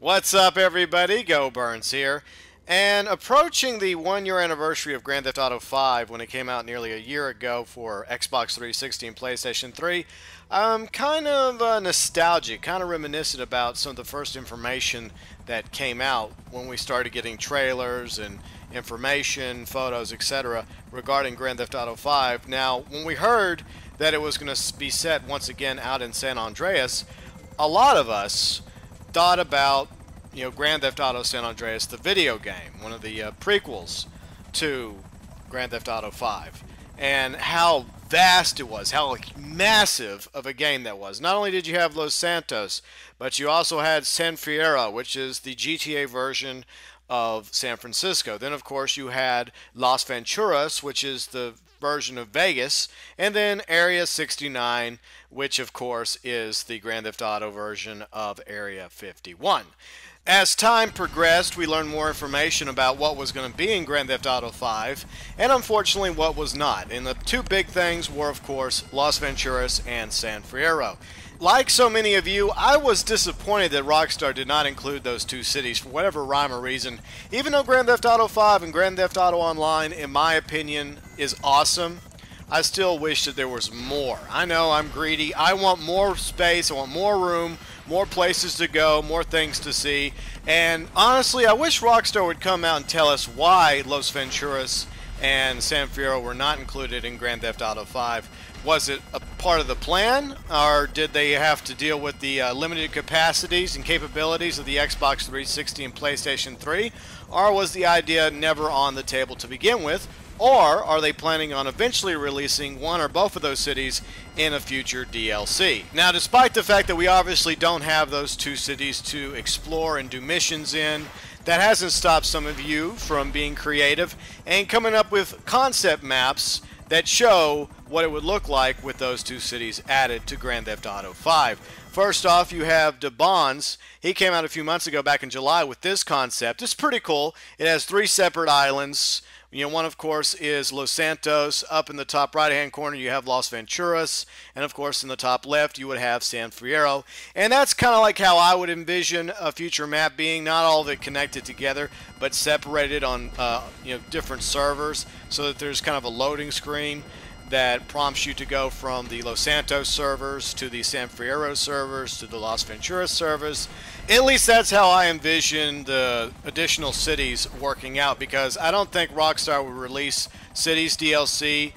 What's up, everybody? GeauxBurns here. And approaching the 1 year anniversary of Grand Theft Auto 5 when it came out nearly a year ago for Xbox 360 and PlayStation 3, I'm kind of nostalgic, kind of reminiscent about some of the first information that came out when we started getting trailers and information, photos, etc. regarding Grand Theft Auto 5. Now, when we heard that it was going to be set once again out in San Andreas, a lot of us thought about, Grand Theft Auto San Andreas, the video game, one of the prequels to Grand Theft Auto 5, and how vast it was, how massive of a game that was. Not only did you have Los Santos, but you also had San Fierro, which is the GTA version of San Francisco. Then, of course, you had Las Venturas, which is the version of Vegas, and then Area 69, which of course is the Grand Theft Auto version of Area 51. As time progressed, we learned more information about what was going to be in Grand Theft Auto 5, and unfortunately what was not. And the two big things were, of course, Las Venturas and San Fierro. Like so many of you, I was disappointed that Rockstar did not include those two cities for whatever rhyme or reason. Even though Grand Theft Auto 5 and Grand Theft Auto Online, in my opinion, is awesome, I still wish that there was more. I know I'm greedy. I want more space. I want more room, more places to go, more things to see. And honestly, I wish Rockstar would come out and tell us why Los Venturas and San Fierro were not included in Grand Theft Auto 5. Was it a part of the plan, or did they have to deal with the limited capacities and capabilities of the Xbox 360 and PlayStation 3, or was the idea never on the table to begin with, or are they planning on eventually releasing one or both of those cities in a future DLC? Now, despite the fact that we obviously don't have those two cities to explore and do missions in, that hasn't stopped some of you from being creative and coming up with concept maps that show what it would look like with those two cities added to Grand Theft Auto 5. First off, you have GeauxBurns. He came out a few months ago, back in July, with this concept. It's pretty cool. It has 3 separate islands. One, of course, is Los Santos. Up in the top right-hand corner, you have Las Venturas. And, of course, in the top left, you would have San Fierro. And that's kind of like how I would envision a future map being. Not all of it connected together, but separated on, different servers, so that there's kind of a loading screen that prompts you to go from the Los Santos servers to the San Fierro servers to the Las Venturas servers. At least that's how I envision the additional cities working out, because I don't think Rockstar would release cities DLC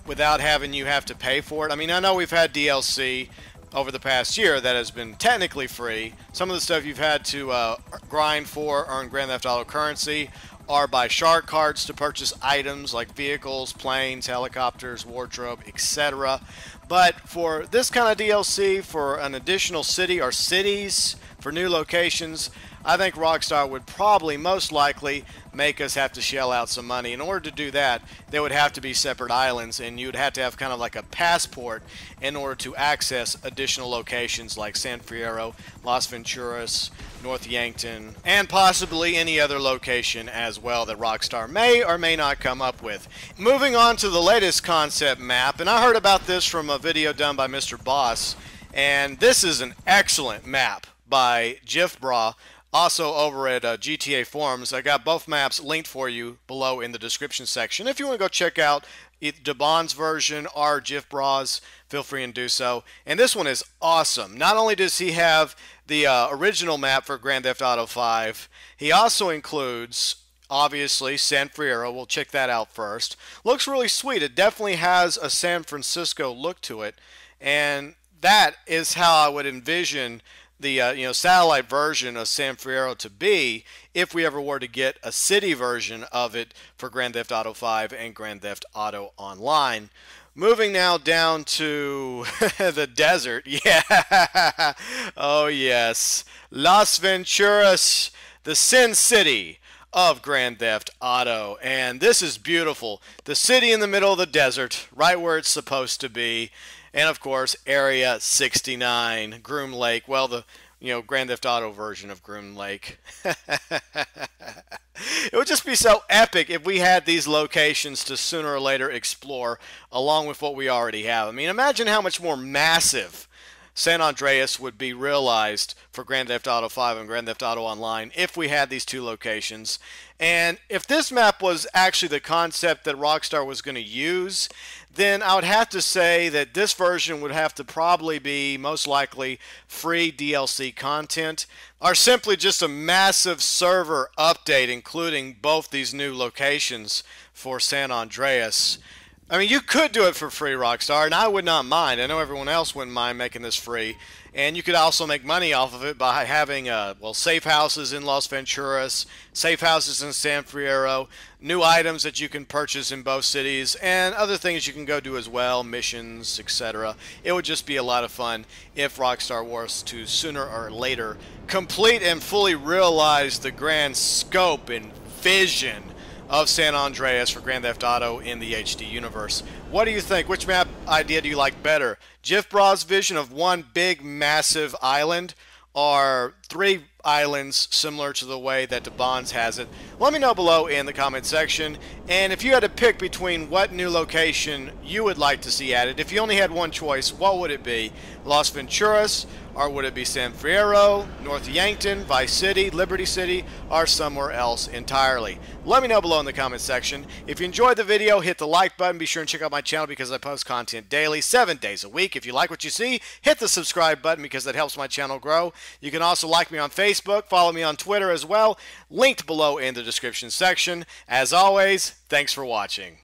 without having you have to pay for it. I mean, I know we've had DLC over the past year that has been technically free. Some of the stuff you've had to grind for, earn Grand Theft Auto currency, or buy shark cards to purchase items like vehicles, planes, helicopters, wardrobe, etc. But for this kind of DLC, for an additional city or cities, for new locations, I think Rockstar would probably most likely make us have to shell out some money. In order to do that, there would have to be separate islands, and you'd have to have kind of like a passport in order to access additional locations like San Fierro, Las Venturas, North Yankton, and possibly any other location as well that Rockstar may or may not come up with. Moving on to the latest concept map, and I heard about this from a video done by Mr. Boss, and this is an excellent map by GeauxBurns, also over at GTA Forums. I got both maps linked for you below in the description section. If you want to go check out GeauxBurns version or GeauxBurns, feel free and do so. And this one is awesome. Not only does he have the original map for Grand Theft Auto 5, he also includes, obviously, San Fierro. We'll check that out first. Looks really sweet. It definitely has a San Francisco look to it, and that is how I would envision the satellite version of San Fierro to be if we ever were to get a city version of it for Grand Theft Auto 5 and Grand Theft Auto Online. Moving now down to the desert. Yeah. Oh yes. Las Venturas, the Sin City of Grand Theft Auto. And this is beautiful. The city in the middle of the desert, right where it's supposed to be. And of course, Area 69, Groom Lake. Well, the Grand Theft Auto version of Groom Lake. It would just be so epic if we had these locations to sooner or later explore along with what we already have. I mean, imagine how much more massive San Andreas would be realized for Grand Theft Auto 5 and Grand Theft Auto Online if we had these two locations. And if this map was actually the concept that Rockstar was going to use, then I would have to say that this version would have to probably be most likely free DLC content, or simply just a massive server update including both these new locations for San Andreas. I mean, you could do it for free, Rockstar, and I would not mind. I know everyone else wouldn't mind making this free. And you could also make money off of it by having, safe houses in Las Venturas, safe houses in San Fierro, new items that you can purchase in both cities, and other things you can go do as well, missions, etc. It would just be a lot of fun if Rockstar was to sooner or later complete and fully realize the grand scope and vision of San Andreas for Grand Theft Auto in the HD universe. What do you think? Which map idea do you like better? GeauxBurns' vision of one big massive island, or three islands similar to the way that the Bonds has it? Let me know below in the comment section. And if you had to pick between what new location you would like to see added, if you only had one choice, what would it be? Las Venturas, or would it be San Fierro, North Yankton, Vice City, Liberty City, or somewhere else entirely? Let me know below in the comment section. If you enjoyed the video, hit the like button. Be sure and check out my channel because I post content daily, 7 days a week. If you like what you see, hit the subscribe button because that helps my channel grow. You can also like me on Facebook, follow me on Twitter as well, linked below in the description section. As always, thanks for watching.